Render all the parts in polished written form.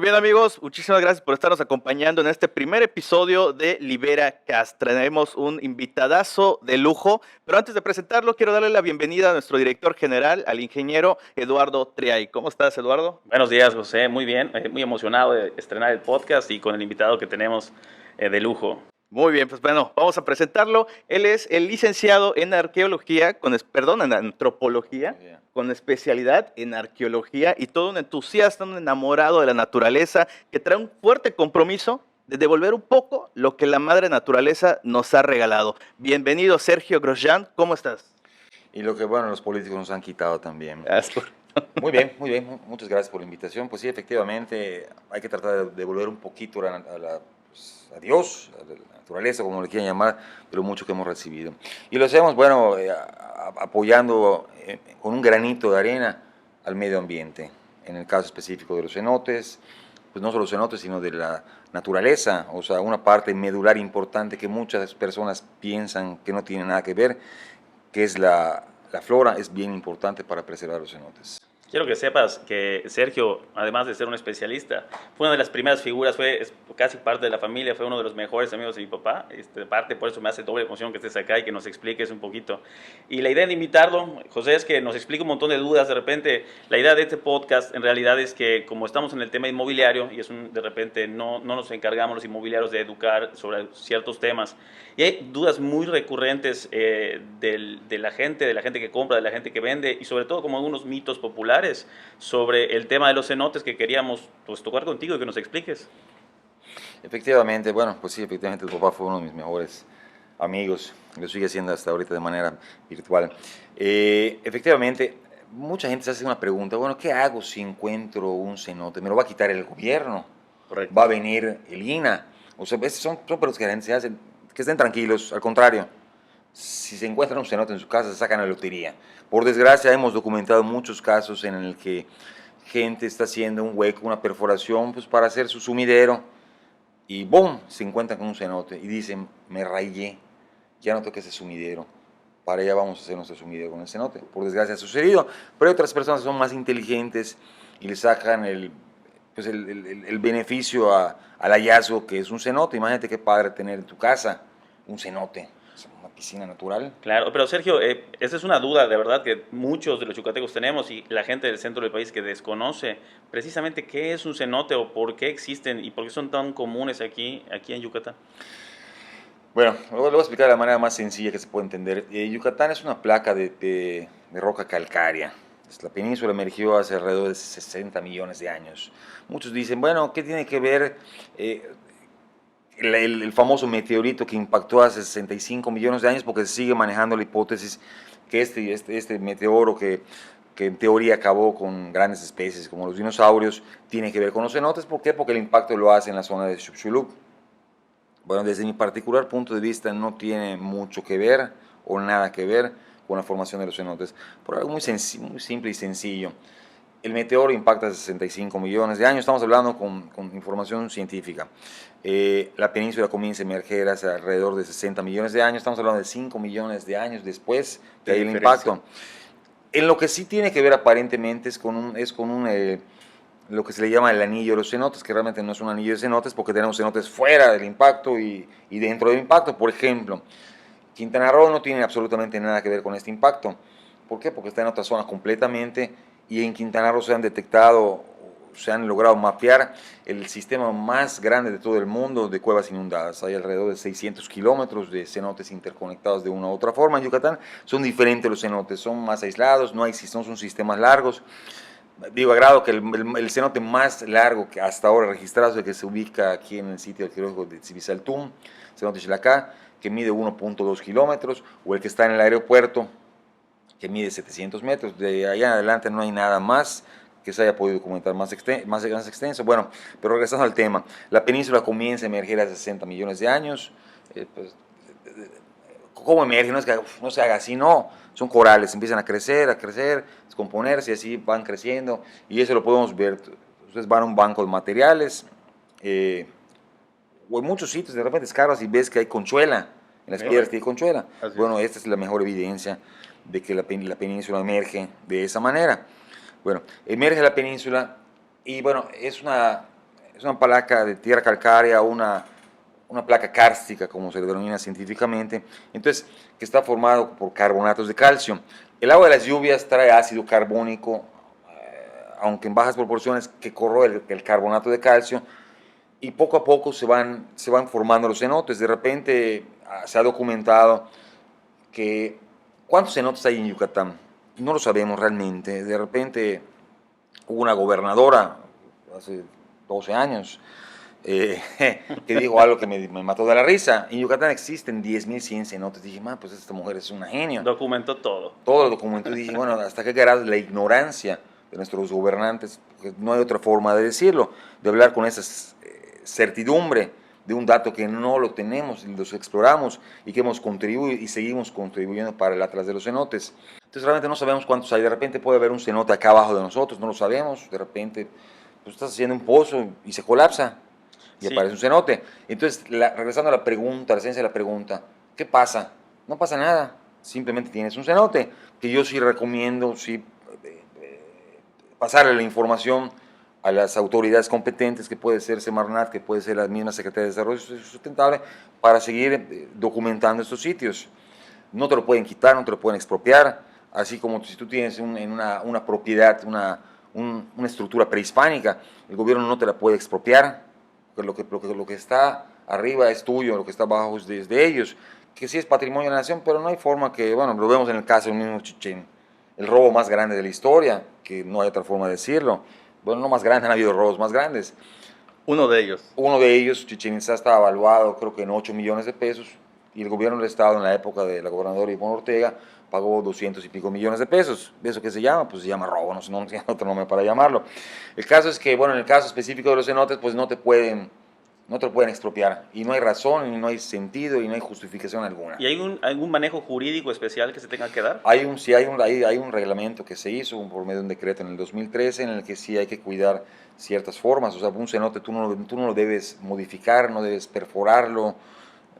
bien, amigos, muchísimas gracias por estarnos acompañando en este primer episodio de Libera Cast. Tenemos un invitadazo de lujo, pero antes de presentarlo quiero darle la bienvenida a nuestro director general, al ingeniero Eduardo Triay. ¿Cómo estás, Eduardo? Buenos días, José. Muy bien, muy emocionado de estrenar el podcast y con el invitado que tenemos de lujo. Muy bien, pues bueno, vamos a presentarlo. Él es el licenciado en arqueología, en antropología, con especialidad en arqueología y todo un entusiasta, un enamorado de la naturaleza que trae un fuerte compromiso de devolver un poco lo que la madre naturaleza nos ha regalado. Bienvenido, Sergio Grosjean, ¿cómo estás? Y lo que, bueno, los políticos nos han quitado también. Gracias. Muy bien, muy bien. Muchas gracias por la invitación. Pues sí, efectivamente, hay que tratar de devolver un poquito a Dios, a la naturaleza, como le quieran llamar, de lo mucho que hemos recibido. Y lo hacemos, bueno, apoyando con un granito de arena al medio ambiente. En el caso específico de los cenotes, pues no solo los cenotes, sino de la naturaleza, o sea, una parte medular importante que muchas personas piensan que no tiene nada que ver, que es la flora, es bien importante para preservar los cenotes. Quiero que sepas que Sergio, además de ser un especialista, fue una de las primeras figuras, es casi parte de la familia, fue uno de los mejores amigos de mi papá. Parte, por eso me hace doble emoción que estés acá y que nos expliques un poquito. Y la idea de invitarlo, José, es que nos explique un montón de dudas. De repente, la idea de este podcast en realidad es que, como estamos en el tema inmobiliario, y de repente no nos encargamos los inmobiliarios de educar sobre ciertos temas, y hay dudas muy recurrentes de la gente que compra, de la gente que vende, y sobre todo como algunos mitos populares sobre el tema de los cenotes que queríamos pues tocar contigo y que nos expliques. Efectivamente, bueno, pues sí, efectivamente tu papá fue uno de mis mejores amigos, lo sigue haciendo hasta ahorita de manera virtual. Efectivamente, mucha gente se hace una pregunta, bueno, ¿qué hago si encuentro un cenote? ¿Me lo va a quitar el gobierno? Correcto. ¿Va a venir el INAH? O sea, esas son preguntas que la gente se hace, que estén tranquilos, al contrario. Si se encuentran un cenote en su casa, se sacan la lotería. Por desgracia, hemos documentado muchos casos en el que gente está haciendo un hueco, una perforación, pues para hacer su sumidero, y ¡boom!, se encuentran con un cenote y dicen, me rayé, ya no toque ese sumidero, para allá vamos a hacer nuestro sumidero con el cenote. Por desgracia ha sucedido, pero hay otras personas que son más inteligentes y le sacan el beneficio al hallazgo que es un cenote. Imagínate qué padre tener en tu casa un cenote. Una piscina natural. Claro, pero Sergio, esa es una duda de verdad que muchos de los yucatecos tenemos y la gente del centro del país que desconoce precisamente qué es un cenote o por qué existen y por qué son tan comunes aquí en Yucatán. Bueno, lo voy a explicar de la manera más sencilla que se puede entender. Yucatán es una placa de roca calcárea. La península emergió hace alrededor de 60 millones de años. Muchos dicen, bueno, ¿qué tiene que ver el famoso meteorito que impactó hace 65 millones de años? Porque se sigue manejando la hipótesis que este meteoro que en teoría acabó con grandes especies como los dinosaurios, tiene que ver con los cenotes. ¿Por qué? Porque el impacto lo hace en la zona de Xixhulub. Bueno, desde mi particular punto de vista no tiene mucho que ver o nada que ver con la formación de los cenotes, por algo muy simple y sencillo. El meteoro impacta hace 65 millones de años, estamos hablando con información científica. La península comienza a emerger hace alrededor de 60 millones de años, estamos hablando de 5 millones de años después de ahí el impacto. En lo que sí tiene que ver aparentemente es con lo que se le llama el anillo de los cenotes, que realmente no es un anillo de cenotes porque tenemos cenotes fuera del impacto y dentro del impacto. Por ejemplo, Quintana Roo no tiene absolutamente nada que ver con este impacto. ¿Por qué? Porque está en otra zona completamente, y en Quintana Roo se han detectado, se han logrado mapear el sistema más grande de todo el mundo de cuevas inundadas. Hay alrededor de 600 kilómetros de cenotes interconectados de una u otra forma. En Yucatán son diferentes los cenotes, son más aislados, no son sistemas largos. Digo, agrado que el cenote más largo que hasta ahora registrado es el que se ubica aquí en el sitio arqueológico de Tzibizaltún, cenote Xilacá, que mide 1.2 kilómetros, o el que está en el aeropuerto, que mide 700 metros. De allá en adelante no hay nada más que se haya podido documentar más extenso. Bueno, pero regresando al tema, la península comienza a emerger hace 60 millones de años. ¿Cómo emerge? No es que no se haga así, no. Son corales, empiezan a crecer, descomponerse, y así van creciendo. Y eso lo podemos ver. Ustedes van a un banco de materiales, o en muchos sitios, de repente escarbas y ves que hay conchuela. En las piedras que hay conchuela. Bueno, esta es la mejor evidencia de que la península emerge de esa manera. Bueno, emerge la península y bueno, es una placa de tierra calcárea, una placa kárstica, como se le denomina científicamente, entonces, que está formado por carbonatos de calcio. El agua de las lluvias trae ácido carbónico, aunque en bajas proporciones, que corroe el carbonato de calcio, y poco a poco se van formando los cenotes. De repente se ha documentado que ¿cuántos cenotes hay en Yucatán? No lo sabemos realmente. De repente hubo una gobernadora hace 12 años que dijo algo que me mató de la risa. En Yucatán existen 10.100 cenotes. Dije, pues esta mujer es una genio. Documentó todo. Todo lo documentó y dije, bueno, ¿hasta qué grado la ignorancia de nuestros gobernantes? Porque no hay otra forma de decirlo, de hablar con esa certidumbre de un dato que no lo tenemos, y los exploramos y que hemos contribuido y seguimos contribuyendo para el Atlas de los cenotes. Entonces realmente no sabemos cuántos hay. De repente puede haber un cenote acá abajo de nosotros, no lo sabemos. De repente pues estás haciendo un pozo y se colapsa y aparece un cenote. Entonces, regresando a la pregunta, a la esencia de la pregunta, ¿qué pasa? No pasa nada, simplemente tienes un cenote, que yo sí recomiendo, pasarle la información a las autoridades competentes, que puede ser Semarnat, que puede ser la misma Secretaría de Desarrollo Sustentable, para seguir documentando estos sitios. No te lo pueden quitar, no te lo pueden expropiar, así como si tú tienes en una propiedad, una estructura prehispánica, el gobierno no te la puede expropiar, porque lo que está arriba es tuyo, lo que está abajo es de ellos, que sí es patrimonio de la nación, pero no hay forma que, bueno, lo vemos en el caso del mismo Chichén, el robo más grande de la historia, que no hay otra forma de decirlo. Bueno, no más grande, han habido robos más grandes. Uno de ellos. Uno de ellos, Chichén Itzá, estaba evaluado creo que en 8 millones de pesos, y el gobierno del estado en la época de la gobernadora Ivonne Ortega pagó 200 y pico millones de pesos. ¿Eso qué se llama? Pues se llama robo, no tiene otro nombre para llamarlo. El caso es que, bueno, en el caso específico de los cenotes, pues no te lo pueden expropiar, y no hay razón, y no hay sentido, y no hay justificación alguna. ¿Y hay algún manejo jurídico especial que se tenga que dar? Hay un reglamento que se hizo por medio de un decreto en el 2013 en el que sí hay que cuidar ciertas formas. O sea, un cenote tú no lo debes modificar, no debes perforarlo,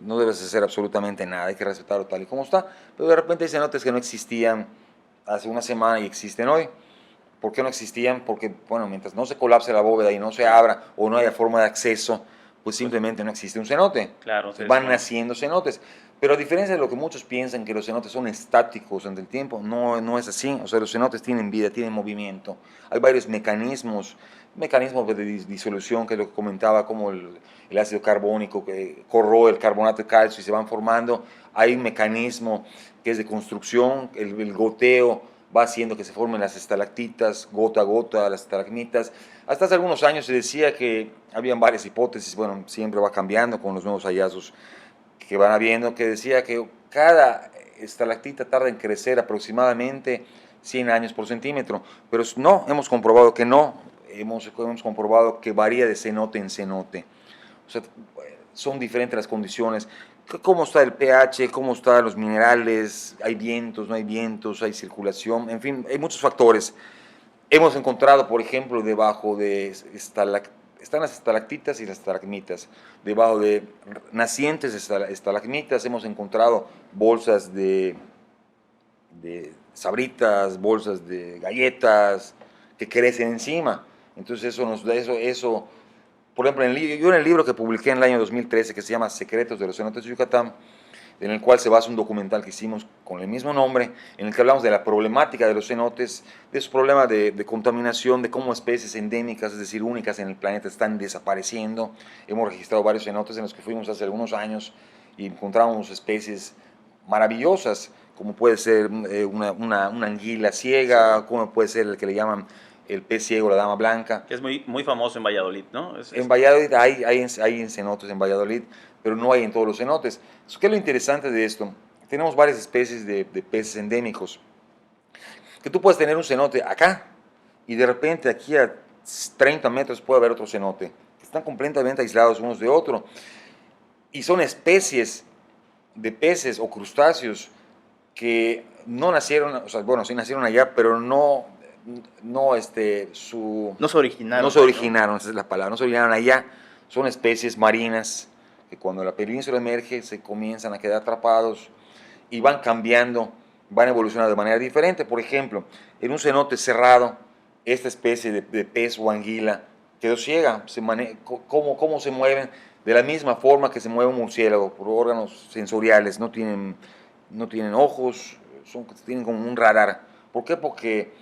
no debes hacer absolutamente nada, hay que respetarlo tal y como está. Pero de repente hay cenotes que no existían hace una semana y existen hoy. ¿Por qué no existían? Porque, bueno, mientras no se colapse la bóveda y no se abra o no haya forma de acceso, pues simplemente no existe un cenote. Claro, van naciendo cenotes. Pero a diferencia de lo que muchos piensan, que los cenotes son estáticos ante el tiempo, no es así. O sea, los cenotes tienen vida, tienen movimiento. Hay varios mecanismos de disolución, que es lo que comentaba, como el ácido carbónico que corroe el carbonato de calcio y se van formando. Hay un mecanismo que es de construcción, el goteo va haciendo que se formen las estalactitas, gota a gota, las estalagmitas. Hasta hace algunos años se decía que habían varias hipótesis, bueno, siempre va cambiando con los nuevos hallazgos que van habiendo, que decía que cada estalactita tarda en crecer aproximadamente 100 años por centímetro, pero no, hemos comprobado que no, hemos comprobado que varía de cenote en cenote. O sea, son diferentes las condiciones. ¿Cómo está el pH? ¿Cómo están los minerales? ¿Hay vientos? ¿No hay vientos? ¿Hay circulación? En fin, hay muchos factores. Hemos encontrado, por ejemplo, debajo de están las estalactitas y las estalagmitas. Debajo de nacientes estalagmitas hemos encontrado bolsas de sabritas, bolsas de galletas que crecen encima. Entonces eso por ejemplo, yo en el libro que publiqué en el año 2013, que se llama Secretos de los cenotes de Yucatán, en el cual se basa un documental que hicimos con el mismo nombre, en el que hablamos de la problemática de los cenotes, de su problema de contaminación, de cómo especies endémicas, es decir, únicas en el planeta, están desapareciendo. Hemos registrado varios cenotes en los que fuimos hace algunos años y encontramos especies maravillosas, como puede ser una anguila ciega, como puede ser el que le llaman el pez ciego, la dama blanca. Que es muy famoso en Valladolid, ¿no? En Valladolid hay en cenotes en Valladolid, pero no hay en todos los cenotes. ¿Qué es lo interesante de esto? Tenemos varias especies de peces endémicos. Que tú puedes tener un cenote acá y de repente aquí a 30 metros puede haber otro cenote. Que están completamente aislados unos de otros. Y son especies de peces o crustáceos que no nacieron, o sea, bueno, sí nacieron allá, pero no se originaron. No se originaron, esa es la palabra, no se originaron allá. Son especies marinas que cuando la península emerge se comienzan a quedar atrapados y van cambiando, van evolucionando de manera diferente. Por ejemplo, en un cenote cerrado, esta especie de pez o anguila quedó ciega. Cómo se mueven de la misma forma que se mueve un murciélago, por órganos sensoriales, no tienen ojos, tienen como un radar. ¿Por qué? Porque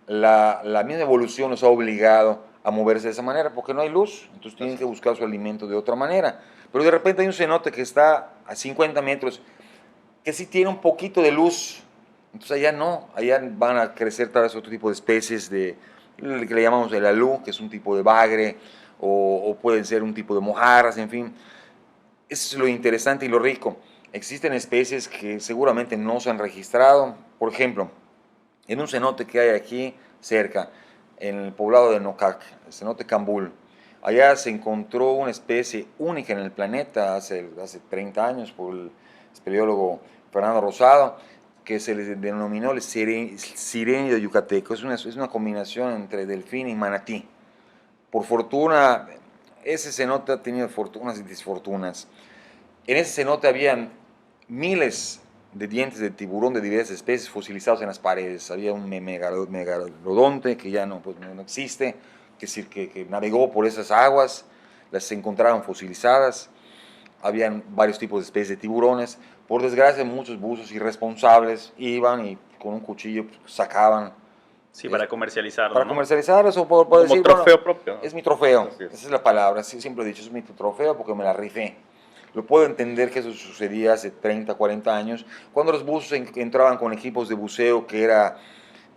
la misma evolución nos ha obligado a moverse de esa manera, porque no hay luz, entonces tienen que buscar su alimento de otra manera. Pero de repente hay un cenote que está a 50 metros, que sí tiene un poquito de luz, entonces allá no, allá van a crecer tal vez otro tipo de especies de, que le llamamos el alú, que es un tipo de bagre, o pueden ser un tipo de mojarras, en fin. Eso es lo interesante y lo rico. Existen especies que seguramente no se han registrado, por ejemplo, en un cenote que hay aquí cerca, en el poblado de Nocac, el cenote Cambul. Allá se encontró una especie única en el planeta hace 30 años por el espeleólogo Fernando Rosado, que se le denominó el sirenio yucateco. Es una combinación entre delfín y manatí. Por fortuna, ese cenote ha tenido fortunas y desfortunas. En ese cenote habían miles de dientes de tiburón de diversas especies fosilizados en las paredes. Había un megalodonte que ya no existe, que navegó por esas aguas, las encontraron fosilizadas. Habían varios tipos de especies de tiburones. Por desgracia, muchos buzos irresponsables iban y con un cuchillo sacaban. Sí, para comercializarlo, Para ¿no? comercializar eso, por Como decir, trofeo bueno, propio, ¿no? es mi trofeo. Así es. Esa es la palabra, siempre he dicho, es mi trofeo porque me la rifé. Lo puedo entender que eso sucedía hace 30, 40 años, cuando los buzos entraban con equipos de buceo que era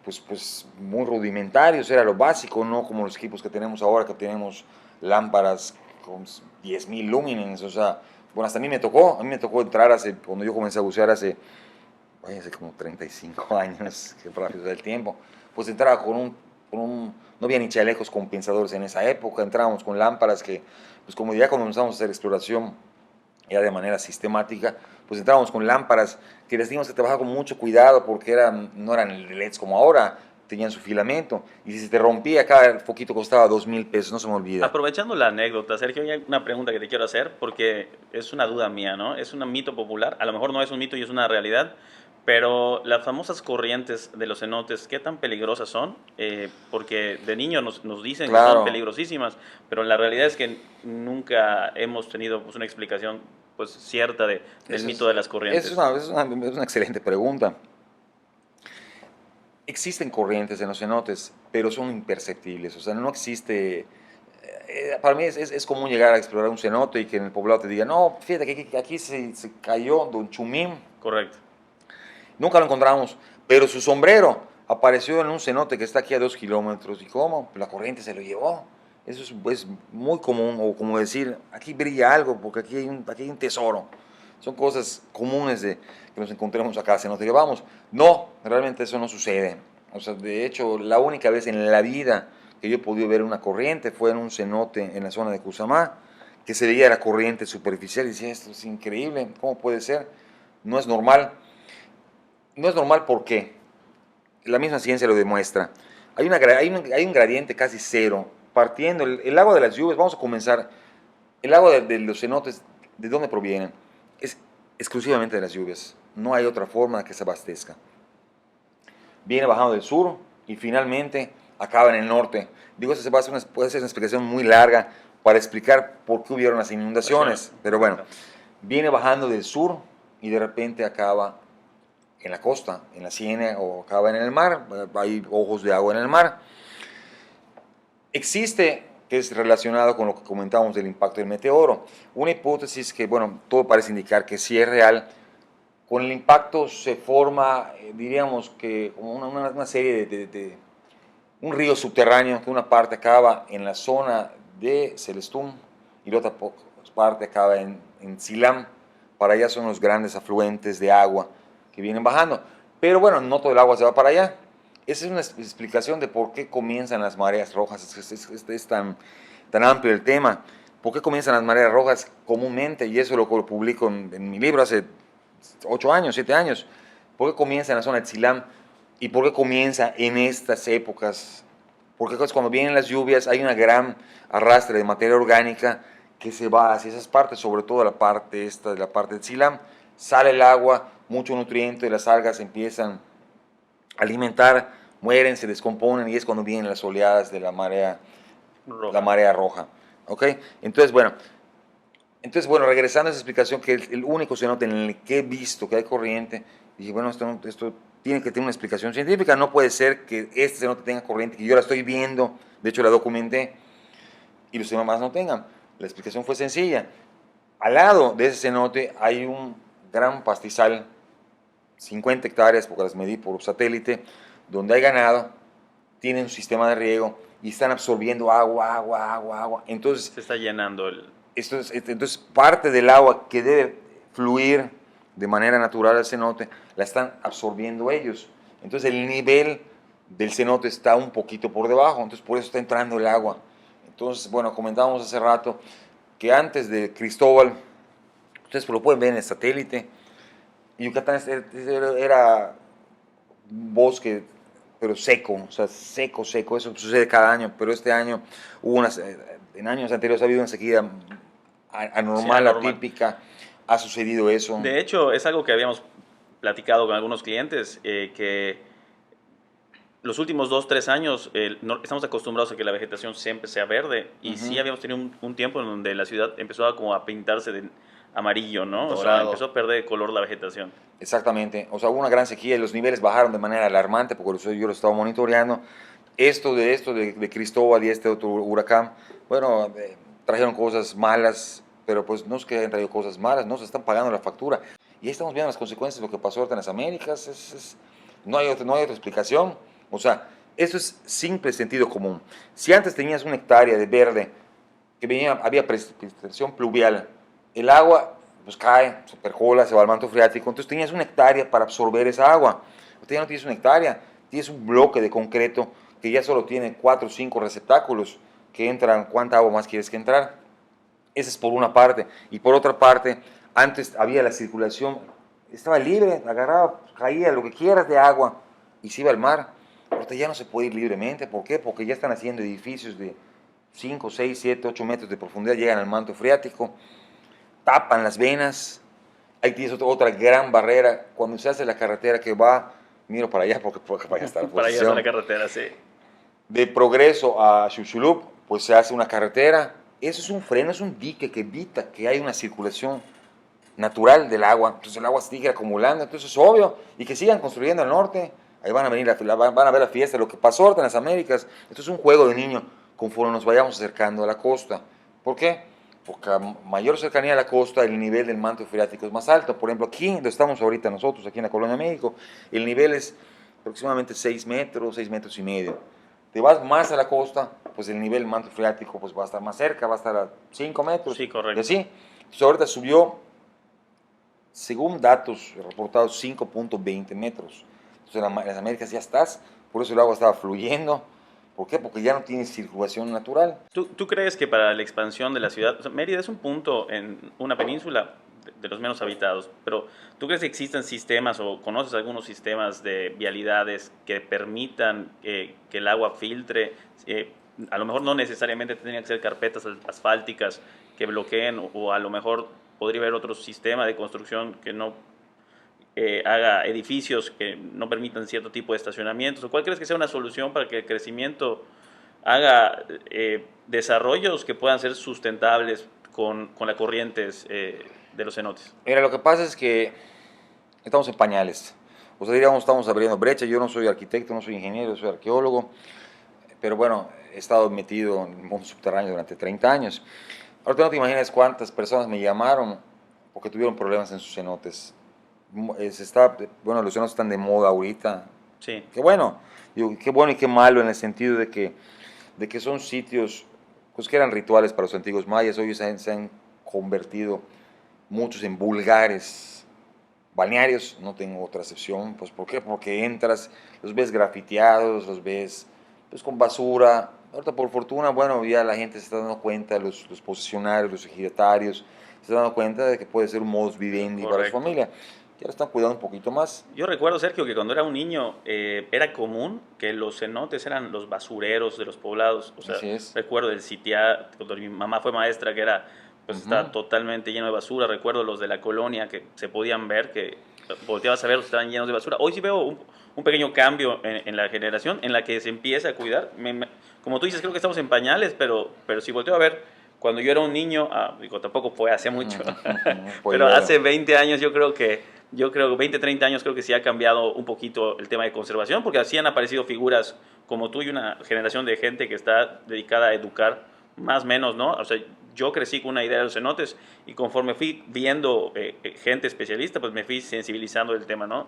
pues muy rudimentarios, era lo básico, no como los equipos que tenemos ahora, que tenemos lámparas con 10.000 lúmenes, o sea, bueno, hasta a mí me tocó entrar cuando yo comencé a bucear hace como 35 años, qué rápido es el tiempo, pues entraba no había ni chalecos compensadores en esa época, entrábamos con lámparas que, pues como ya comenzamos a hacer exploración ya de manera sistemática, pues entrábamos con lámparas que les dimos que trabajar con mucho cuidado porque no eran LEDs como ahora, tenían su filamento, y si se te rompía, cada foquito costaba 2.000 pesos, no se me olvida. Aprovechando la anécdota, Sergio, hay una pregunta que te quiero hacer porque es una duda mía, ¿no? Es un mito popular, a lo mejor no es un mito y es una realidad, pero las famosas corrientes de los cenotes, ¿qué tan peligrosas son? Porque de niños nos dicen que Claro. son peligrosísimas, pero la realidad es que nunca hemos tenido pues, una explicación pues, cierta del mito de las corrientes. Es una excelente pregunta. Existen corrientes en los cenotes, pero son imperceptibles, o sea, no existe. Para mí es común llegar a explorar un cenote y que en el poblado te digan, no, fíjate que aquí se cayó Don Chumín. Correcto. Nunca lo encontramos, pero su sombrero apareció en un cenote que está aquí a 2 kilómetros. ¿Y cómo? La corriente se lo llevó. Eso es muy común, o como decir, aquí brilla algo, porque aquí hay un tesoro. Son cosas comunes que nos encontremos acá, cenote que vamos. No, realmente eso no sucede. O sea, de hecho, la única vez en la vida que yo he podido ver una corriente fue en un cenote en la zona de Cusamá, que se veía la corriente superficial y decía, esto es increíble, ¿cómo puede ser? No es normal. No es normal porque la misma ciencia lo demuestra. Hay un gradiente casi cero, partiendo el agua de las lluvias. Vamos a comenzar. El agua de los cenotes, ¿de dónde provienen? Es exclusivamente de las lluvias. No hay otra forma que se abastezca. Viene bajando del sur y finalmente acaba en el norte. Digo, eso puede ser una explicación muy larga para explicar por qué hubieron las inundaciones. Pero bueno, viene bajando del sur y de repente acaba en la costa, en la ciénaga, o acaba en el mar. Hay ojos de agua en el mar. Existe, que es relacionado con lo que comentábamos del impacto del meteoro, una hipótesis que, bueno, todo parece indicar que sí es real. Con el impacto se forma, diríamos que como una serie un río subterráneo, que una parte acaba en la zona de Celestún y la otra parte acaba en Silam. Para allá son los grandes afluentes de agua que vienen bajando. Pero bueno, no todo el agua se va para allá. Esa es una explicación de por qué comienzan las mareas rojas. Es tan amplio el tema. ¿Por qué comienzan las mareas rojas comúnmente? Y eso lo publico en mi libro hace 8 años, 7 años. ¿Por qué comienza en la zona de Xilam? ¿Y por qué comienza en estas épocas? Porque cuando vienen las lluvias hay una gran arrastre de materia orgánica que se va hacia esas partes, sobre todo la parte de Xilam. Sale el agua, mucho nutriente, las algas empiezan a alimentar, mueren, se descomponen y es cuando vienen las oleadas de la marea Roja. la marea roja. ¿Ok? Entonces, bueno, regresando a esa explicación, que el único cenote en el que he visto que hay corriente, dije, bueno, esto tiene que tener una explicación científica, no puede ser que este cenote tenga corriente, que yo la estoy viendo, de hecho la documenté, y los demás no tengan. La explicación fue sencilla. Al lado de ese cenote hay un gran pastizal, 50 hectáreas, porque las medí por satélite, donde hay ganado, tienen un sistema de riego y están absorbiendo agua. Entonces, Se está llenando el... entonces, parte del agua que debe fluir de manera natural al cenote, la están absorbiendo ellos. Entonces, el nivel del cenote está un poquito por debajo, entonces por eso está entrando el agua. Entonces, bueno, comentábamos hace rato que antes de Cristóbal, ustedes lo pueden ver en el satélite, Yucatán era un bosque, pero seco, o sea, seco, eso sucede cada año, pero este año en años anteriores ha habido una sequía anormal, anormal. atípica, ha sucedido eso. De hecho, es algo que habíamos platicado con algunos clientes, que los últimos 2, 3 años estamos acostumbrados a que la vegetación siempre sea verde, y sí habíamos tenido un tiempo en donde la ciudad empezó como a pintarse de amarillo, ¿no? O sea, empezó a perder color la vegetación. Exactamente, o sea, hubo una gran sequía y los niveles bajaron de manera alarmante, porque yo lo estaba monitoreando. Esto de Cristóbal y este otro huracán, bueno, trajeron cosas malas, pero pues no es que hayan traído cosas malas, no se están pagando la factura. Y ahí estamos viendo las consecuencias de lo que pasó ahorita en las Américas, no hay otra explicación. O sea, eso es simple sentido común. Si antes tenías una hectárea de verde, había precipitación pluvial, el agua pues cae, se percola, se va al manto freático, entonces tenías una hectárea para absorber esa agua. Usted ya no tienes una hectárea, tienes un bloque de concreto que ya solo tiene 4 o 5 receptáculos que entran. ¿Cuánta agua más quieres que entrar? Esa es por una parte. Y por otra parte, antes había la circulación, estaba libre, agarraba, caía lo que quieras de agua y se iba al mar. Ahorita ya no se puede ir libremente. ¿Por qué? Porque ya están haciendo edificios de 5, 6, 7, 8 metros de profundidad, llegan al manto freático, tapan las venas. Ahí tienes otra gran barrera. Cuando se hace la carretera que va, miro para allá porque para allá está la Para posición. allá a la carretera, sí. De Progreso a Xuchulup, pues se hace una carretera. Eso es un freno, es un dique que evita que haya una circulación natural del agua. Entonces el agua se sigue acumulando, entonces es obvio. Y que sigan construyendo al norte. Ahí van a venir, van a ver la fiesta, lo que pasó ahorita en las Américas. Esto es un juego de niño conforme nos vayamos acercando a la costa. ¿Por qué? Porque a mayor cercanía a la costa, el nivel del manto freático es más alto. Por ejemplo, aquí donde estamos ahorita nosotros, aquí en la Colonia México, el nivel es aproximadamente 6 metros, 6 metros y medio. Te vas más a la costa, pues el nivel del manto freático pues va a estar más cerca, va a estar a 5 metros. Sí, correcto. Y así. Entonces ahorita subió, según datos reportados, 5.20 metros. Entonces en las Américas ya estás, por eso el agua estaba fluyendo. ¿Por qué? Porque ya no tienes circulación natural. ¿Tú crees que para la expansión de la ciudad, o sea, Mérida es un punto en una península de los menos habitados, pero ¿tú crees que existen sistemas o conoces algunos sistemas de vialidades que permitan que el agua filtre? A lo mejor no necesariamente tendrían que ser carpetas asfálticas que bloqueen, o a lo mejor podría haber otro sistema de construcción que no haga edificios que no permitan cierto tipo de estacionamientos. ¿O cuál crees que sea una solución para que el crecimiento haga desarrollos que puedan ser sustentables con las corrientes de los cenotes? Mira, lo que pasa es que estamos en pañales. O sea, diríamos, estamos abriendo brecha. Yo no soy arquitecto, no soy ingeniero, soy arqueólogo. Pero bueno, he estado metido en el mundo subterráneo durante 30 años. Ahorita no te imaginas cuántas personas me llamaron porque tuvieron problemas en sus cenotes. Bueno, los cenotes están de moda ahorita. Sí. Qué bueno. Digo, qué bueno y qué malo en el sentido de que son sitios pues, que eran rituales para los antiguos mayas. Hoy se han convertido muchos en vulgares balnearios. No tengo otra excepción. Pues, ¿por qué? Porque entras, los ves grafiteados, los ves pues, con basura. Ahorita, por fortuna, bueno, ya la gente se está dando cuenta, los posesionarios, los ejidatarios, se están dando cuenta de que puede ser un modus vivendi para su familia. Ya lo están cuidando un poquito más. Yo recuerdo, Sergio, que cuando era un niño era común que los cenotes eran los basureros de los poblados. O sea, Así es. recuerdo el sitiar, cuando mi mamá fue maestra, que era, pues estaba totalmente lleno de basura. Recuerdo los de la colonia que se podían ver, que volteabas a ver, estaban llenos de basura. Hoy sí veo un pequeño cambio en la generación en la que se empieza a cuidar. como tú dices, creo que estamos en pañales, pero si volteo a ver, cuando yo era un niño, digo, tampoco fue hace mucho, pero hace 20 años yo creo 20, 30 años creo que sí ha cambiado un poquito el tema de conservación, porque así han aparecido figuras como tú y una generación de gente que está dedicada a educar más o menos, ¿no? O sea, yo crecí con una idea de los cenotes y conforme fui viendo gente especialista, pues me fui sensibilizando del tema, ¿no?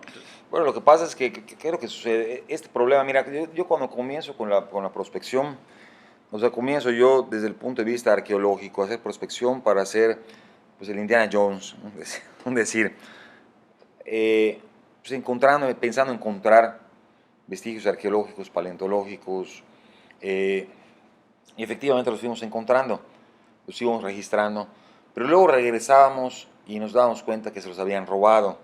Bueno, lo que pasa es que, ¿qué es lo que sucede? Este problema, mira, yo cuando comienzo con la prospección, o sea, comienzo yo desde el punto de vista arqueológico, a hacer prospección para hacer, pues, el Indiana Jones, ¿no? Es decir, pues pensando en encontrar vestigios arqueológicos, paleontológicos, y efectivamente los fuimos encontrando, los íbamos registrando, pero luego regresábamos y nos dábamos cuenta que se los habían robado.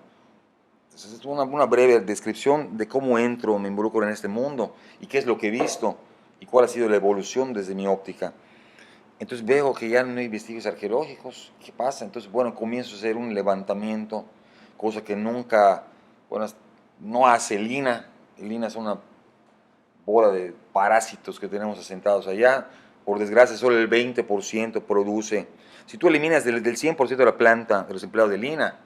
Entonces, es una breve descripción de cómo entro, me involucro en este mundo y qué es lo que he visto y cuál ha sido la evolución desde mi óptica. Entonces veo que ya no hay vestigios arqueológicos. ¿Qué pasa? Entonces, bueno, comienzo a hacer un levantamiento, cosa que nunca, bueno, no hace el INAH. El INAH es una bola de parásitos que tenemos asentados allá. Por desgracia, solo el 20% produce. Si tú eliminas del 100% de la planta de los empleados del INAH,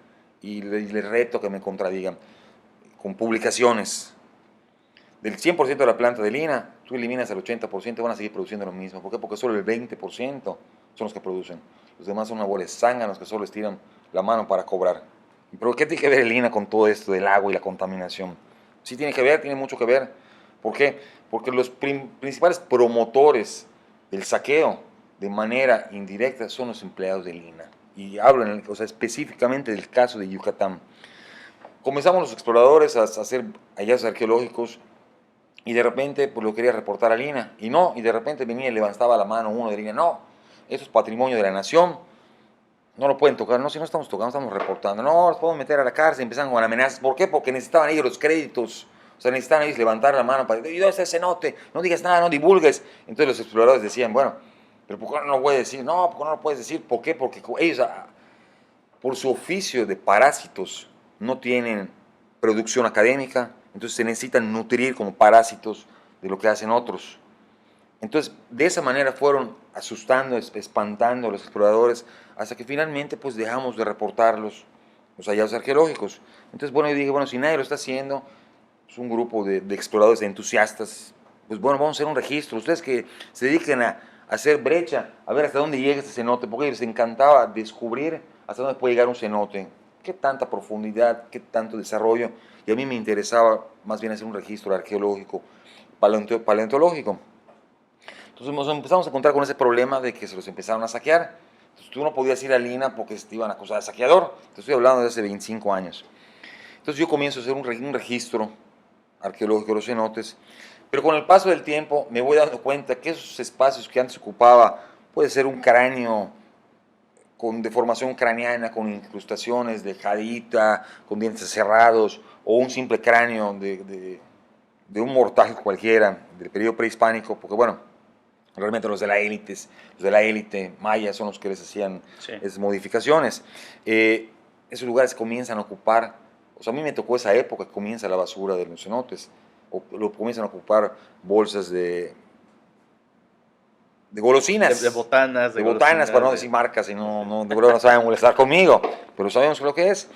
y les reto que me contradigan, con publicaciones, del 100% de la planta de lina, tú eliminas el 80%, van a seguir produciendo lo mismo. ¿Por qué? Porque solo el 20% son los que producen. Los demás son una bola de zánganos que solo estiran la mano para cobrar. ¿Pero qué tiene que ver el lina con todo esto del agua y la contaminación? Sí tiene que ver, tiene mucho que ver. ¿Por qué? Porque los principales promotores del saqueo de manera indirecta son los empleados de lina. Y hablo específicamente del caso de Yucatán. Comenzamos los exploradores a hacer hallazgos arqueológicos y de repente pues lo quería reportar a Lina y no, y de repente venía y levantaba la mano uno de Lina, no, eso es patrimonio de la nación, no lo pueden tocar, no, si no estamos tocando, estamos reportando, no, los podemos meter a la cárcel, empezaron con amenazas, ¿por qué? Porque necesitaban ellos los créditos, o sea, necesitaban ellos levantar la mano para decir, ¿y dónde está ese cenote? No digas nada, no divulgues. Entonces los exploradores decían, bueno, pero ¿por qué no lo puedes decir? No, ¿por qué no lo puedes decir? ¿Por qué? Porque ellos, por su oficio de parásitos, no tienen producción académica, entonces se necesitan nutrir como parásitos de lo que hacen otros. Entonces, de esa manera fueron asustando, espantando a los exploradores, hasta que finalmente pues dejamos de reportar los hallazgos arqueológicos. Entonces, bueno, yo dije, bueno, si nadie lo está haciendo, es un grupo de exploradores, de entusiastas, pues bueno, vamos a hacer un registro. Ustedes que se dediquen a hacer brecha, a ver hasta dónde llega este cenote, porque les encantaba descubrir hasta dónde puede llegar un cenote, qué tanta profundidad, qué tanto desarrollo, y a mí me interesaba más bien hacer un registro arqueológico, paleontológico. Entonces nos empezamos a encontrar con ese problema de que se los empezaron a saquear. Entonces tú no podías ir a Lina porque te iban a acusar de saqueador. Te estoy hablando de hace 25 años. Entonces yo comienzo a hacer un registro arqueológico de los cenotes, pero con el paso del tiempo me voy dando cuenta que esos espacios que antes ocupaba, puede ser un cráneo con deformación craneana, con incrustaciones de jadita, con dientes cerrados, o un simple cráneo de un mortal cualquiera del periodo prehispánico, porque bueno, realmente los de la élite maya son los que les hacían esas modificaciones. Esos lugares comienzan a ocupar, o sea, a mí me tocó esa época que comienza la basura de los cenotes, o lo comienzan a ocupar bolsas de golosinas. De botanas. De botanas, para no decir marcas, y no saben molestar conmigo, pero sabemos lo que es.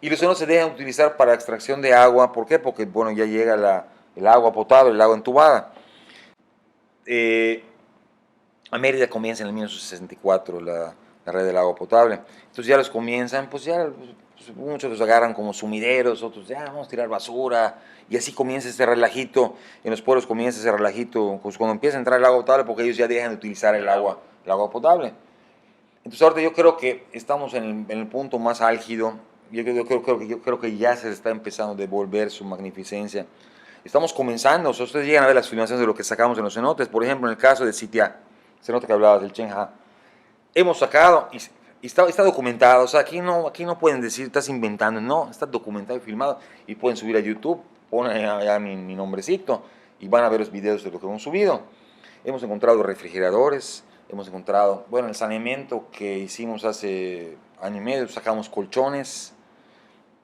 Y los cenotes se dejan utilizar para extracción de agua. ¿Por qué? Porque, bueno, ya llega el agua potable, el agua entubada. A Mérida comienza en el 1964 la red del agua potable. Entonces ya los comienzan, pues ya pues muchos los agarran como sumideros, otros ya vamos a tirar basura, y así comienza este relajito, en los pueblos comienza ese relajito, pues cuando empieza a entrar el agua potable, porque ellos ya dejan de utilizar el agua potable. Entonces ahorita yo creo que estamos en el punto más álgido, yo creo que ya se está empezando a devolver su magnificencia. Estamos comenzando, o sea, ustedes llegan a ver las filmaciones de lo que sacamos en los cenotes, por ejemplo, en el caso de Sitia, cenote que hablabas del Chenja, hemos sacado, y está documentado, o sea, aquí no pueden decir, estás inventando, no, está documentado y filmado, y pueden subir a YouTube, ponen allá mi nombrecito, y van a ver los videos de lo que hemos subido. Hemos encontrado refrigeradores, hemos encontrado, bueno, el saneamiento que hicimos hace año y medio, sacamos colchones,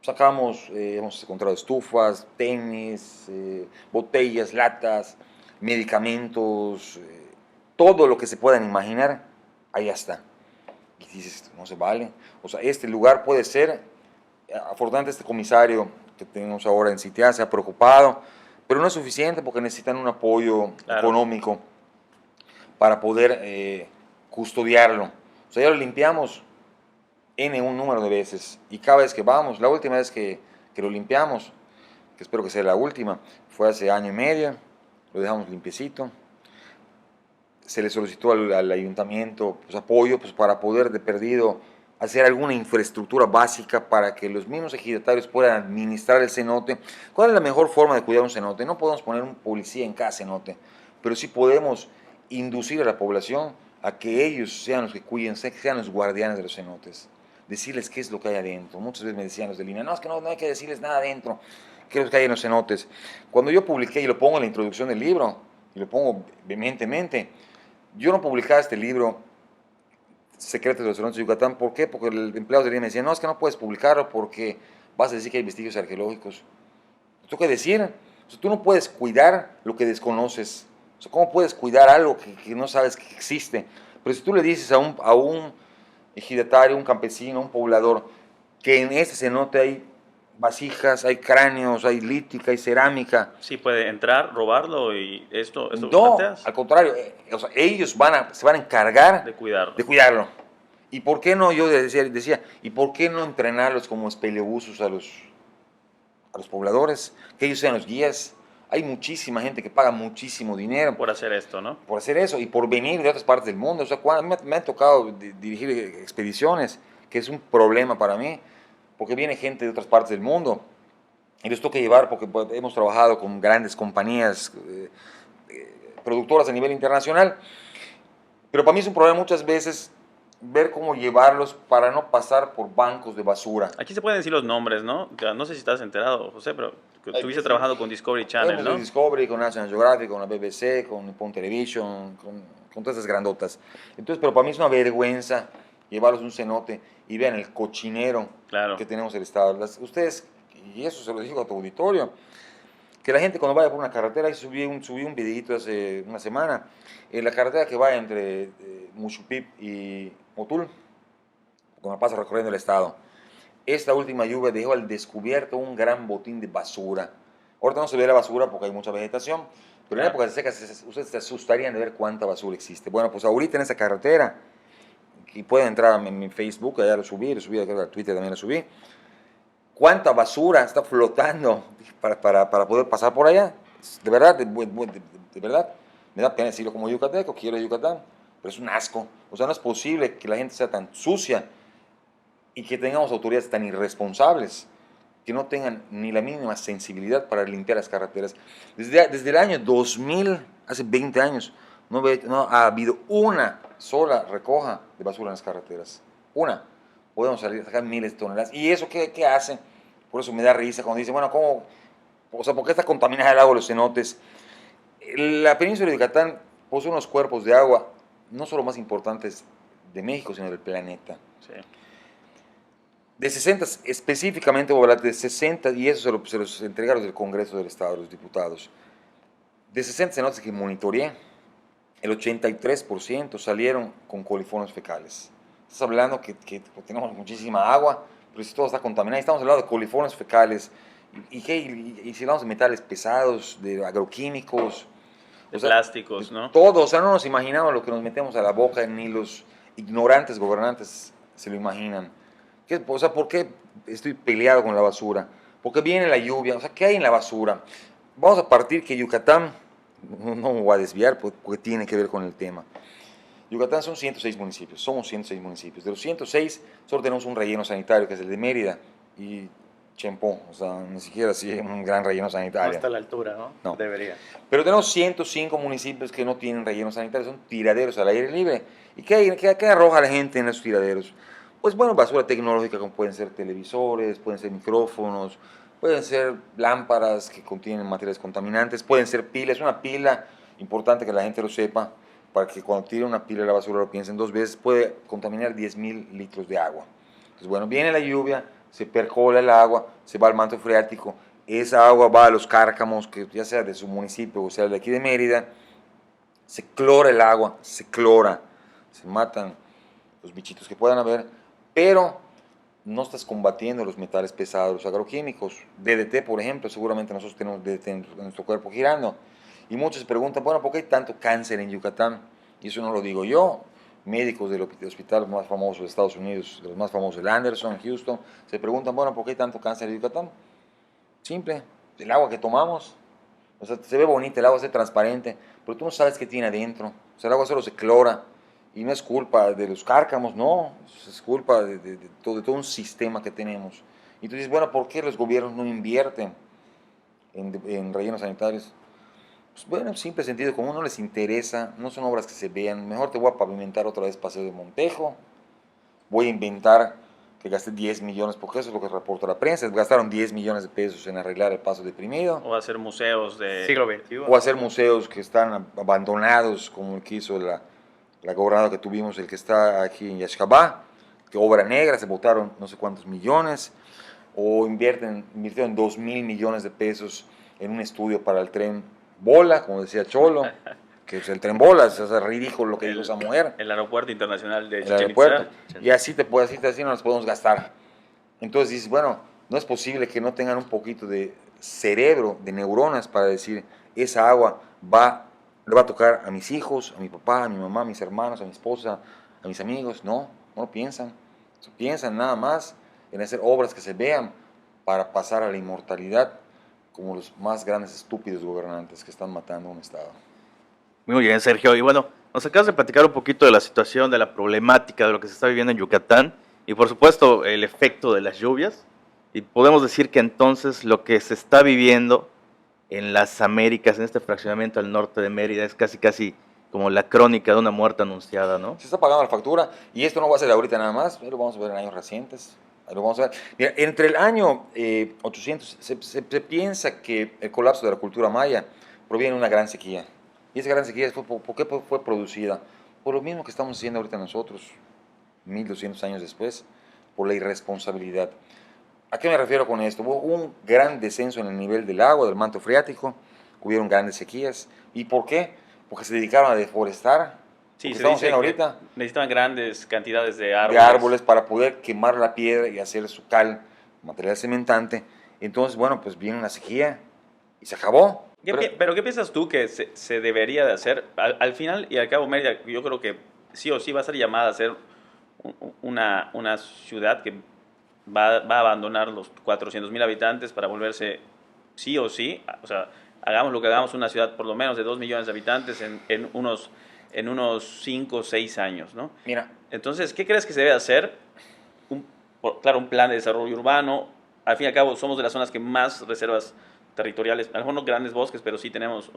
hemos encontrado estufas, tenis, botellas, latas, medicamentos, todo lo que se puedan imaginar, allá está. Y dices, no se vale. O sea, este lugar puede ser, afortunadamente este comisario que tenemos ahora en CITEA se ha preocupado, pero no es suficiente porque necesitan un apoyo económico para poder custodiarlo. O sea, ya lo limpiamos un número de veces y cada vez que vamos, la última vez que lo limpiamos, que espero que sea la última, fue hace año y medio, lo dejamos limpiecito. Se le solicitó al ayuntamiento pues, apoyo pues, para poder de perdido hacer alguna infraestructura básica para que los mismos ejidatarios puedan administrar el cenote. ¿Cuál es la mejor forma de cuidar un cenote? No podemos poner un policía en cada cenote, pero sí podemos inducir a la población a que ellos sean los que cuiden, sean los guardianes de los cenotes. Decirles qué es lo que hay adentro. Muchas veces me decían los de línea, no, es que no hay que decirles nada adentro, qué es lo que hay en los cenotes. Cuando yo publiqué, y lo pongo en la introducción del libro, y lo pongo vehementemente, yo no publicaba este libro, Secretos de los Cenotes de Yucatán. ¿Por qué? Porque el empleado de línea me decía, no, es que no puedes publicarlo porque vas a decir que hay vestigios arqueológicos. ¿Tú qué decir? O sea, tú no puedes cuidar lo que desconoces. O sea, ¿cómo puedes cuidar algo que no sabes que existe? Pero si tú le dices a un ejidatario, un campesino, un poblador, que en ese cenote hay vasijas, hay cráneos, hay lítica, hay cerámica. Sí, puede entrar, robarlo y esto No, planteas al contrario, o sea, ellos se van a encargar de cuidarlo. de cuidarlo. ¿Y por qué no? Yo decía, ¿y por qué no entrenarlos como espelebusos a los pobladores? Que ellos sean los guías. Hay muchísima gente que paga muchísimo dinero Por hacer esto, ¿no? por hacer eso y por venir de otras partes del mundo. O sea, me ha tocado dirigir expediciones, que es un problema para mí, porque viene gente de otras partes del mundo y les toca llevar, porque hemos trabajado con grandes compañías productoras a nivel internacional, pero para mí es un problema muchas veces ver cómo llevarlos para no pasar por bancos de basura. Aquí se pueden decir los nombres, ¿no? No sé si estás enterado, José, pero estuviste sí. trabajando con Discovery Channel, ¿no? Con Discovery, con National Geographic, con la BBC, con Nippon Television, con todas esas grandotas. Entonces, pero para mí es una vergüenza llevarlos a un cenote y vean el cochinero que tenemos en el estado. Ustedes, y eso se lo digo a tu auditorio, que la gente cuando vaya por una carretera, y subí un videito hace una semana, en la carretera que va entre Muxupip y Motul, cuando pasa recorriendo el estado, esta última lluvia dejó al descubierto un gran botín de basura. Ahorita no se ve la basura porque hay mucha vegetación, pero en épocas secas ustedes se asustarían de ver cuánta basura existe. Bueno, pues ahorita en esa carretera, y pueden entrar en mi Facebook, allá lo subí, creo que a Twitter también lo subí, cuánta basura está flotando para poder pasar por allá. De verdad, de verdad, me da pena decirlo como yucateco, quiero Yucatán, pero es un asco. O sea, no es posible que la gente sea tan sucia y que tengamos autoridades tan irresponsables que no tengan ni la mínima sensibilidad para limpiar las carreteras. Desde el año 2000, hace 20 años, no ha habido una sola recoja de basura en las carreteras. Una. Podemos sacar miles de toneladas. ¿Y eso qué hace? Por eso me da risa cuando dice, bueno, ¿cómo? O sea, ¿por qué está contaminada el agua de los cenotes? La península de Yucatán posee unos cuerpos de agua no solo más importantes de México, sino del planeta. Sí. De 60, específicamente voy a hablar de 60, y eso se los entregaron del Congreso del Estado, los diputados. De 60 cenotes que monitoreé, el 83% salieron con coliformes fecales. Estás hablando que tenemos muchísima agua, pero si todo está contaminado, estamos hablando de coliformes fecales, y si hablamos de metales pesados, de agroquímicos, de plásticos, ¿no? Todo, o sea, no nos imaginamos lo que nos metemos a la boca, ni los ignorantes gobernantes se lo imaginan. O sea, ¿por qué estoy peleado con la basura? Porque viene la lluvia, o sea, ¿qué hay en la basura? Vamos a partir que Yucatán, no me voy a desviar porque tiene que ver con el tema. Yucatán son 106 municipios, somos 106 municipios. De los 106, solo tenemos un relleno sanitario, que es el de Mérida y Chempó, o sea, ni siquiera así un gran relleno sanitario. No está a la altura, ¿no? No. Debería. Pero tenemos 105 municipios que no tienen relleno sanitario, son tiraderos al aire libre. ¿Y qué arroja la gente en esos tiraderos? Pues bueno, basura tecnológica como pueden ser televisores, pueden ser micrófonos, pueden ser lámparas que contienen materiales contaminantes, pueden ser pilas. Una pila, importante que la gente lo sepa, para que cuando tire una pila a la basura lo piensen dos veces, puede contaminar 10.000 litros de agua. Entonces, bueno, viene la lluvia, se percola el agua, se va al manto freático esa agua va a los cárcamos, que ya sea de su municipio o sea de aquí de Mérida, se clora el agua, se clora, se matan los bichitos que puedan haber, pero no estás combatiendo los metales pesados, los agroquímicos. DDT, por ejemplo, seguramente nosotros tenemos DDT en nuestro cuerpo girando. Y muchos se preguntan, bueno, ¿por qué hay tanto cáncer en Yucatán? Y eso no lo digo yo. Médicos del hospital más famoso de Estados Unidos, de los más famosos, el Anderson, Houston, se preguntan, bueno, ¿por qué hay tanto cáncer en Yucatán? Simple, el agua que tomamos. O sea, se ve bonita, el agua se ve transparente, pero tú no sabes qué tiene adentro. O sea, el agua solo se clora. Y no es culpa de los cárcamos, no, es culpa de todo un sistema que tenemos. Y tú dices, bueno, ¿por qué los gobiernos no invierten en rellenos sanitarios? Pues bueno, en simple sentido, como no les interesa, no son obras que se vean, mejor te voy a pavimentar otra vez Paseo de Montejo, voy a inventar que gasté 10 millones, porque eso es lo que reporta la prensa, gastaron 10 millones de pesos en arreglar el paso deprimido. O hacer museos de... Siglo XXI. O hacer museos que están abandonados, como el que hizo la gobernadora que tuvimos, el que está aquí en Yaxcabá, que obra negra, se botaron no sé cuántos millones, o invirtieron 2.000 millones de pesos en un estudio para el tren Bola, como decía Cholo, que es el tren Bola, es ridículo lo que dijo esa mujer. El aeropuerto internacional de El Chichén aeropuerto. Itzá. Y así así no nos podemos gastar. Entonces dices, bueno, no es posible que no tengan un poquito de cerebro, de neuronas para decir, esa agua le va a tocar a mis hijos, a mi papá, a mi mamá, a mis hermanos, a mi esposa, a mis amigos. No, no piensan. Piensan nada más en hacer obras que se vean para pasar a la inmortalidad como los más grandes estúpidos gobernantes que están matando a un Estado. Muy bien, Sergio. Y bueno, nos acabas de platicar un poquito de la situación, de la problemática, de lo que se está viviendo en Yucatán y por supuesto el efecto de las lluvias. Y podemos decir que entonces lo que se está viviendo en las Américas, en este fraccionamiento al norte de Mérida, es casi como la crónica de una muerte anunciada, ¿no? Se está pagando la factura y esto no va a ser ahorita nada más, lo vamos a ver en años recientes. Lo vamos a ver. Mira, entre el año 800 se piensa que el colapso de la cultura maya proviene de una gran sequía. Y esa gran sequía ¿por qué fue producida? Por lo mismo que estamos haciendo ahorita nosotros, 1200 años después, por la irresponsabilidad. ¿A qué me refiero con esto? Hubo un gran descenso en el nivel del agua, del manto freático, hubieron grandes sequías. ¿Y por qué? Porque se dedicaron a deforestar. Sí, se estamos dice haciendo que ahorita necesitaban grandes cantidades de de árboles. árboles para poder quemar la piedra y hacer su cal, material cementante. Entonces, bueno, pues viene una sequía y se acabó. ¿Pero qué piensas tú que se debería de hacer? Al final y al cabo, Mérida, yo creo que sí o sí va a ser llamada a ser una ciudad que va a abandonar los 400.000 habitantes para volverse sí o sí, o sea, hagamos lo que hagamos, una ciudad por lo menos de 2 millones de habitantes en unos 5 o 6 años, ¿no? Mira, Entonces, ¿qué crees que se debe hacer? Claro, un plan de desarrollo urbano. Al fin y al cabo, somos de las zonas que más reservas territoriales, a lo mejor no grandes bosques, pero sí tenemos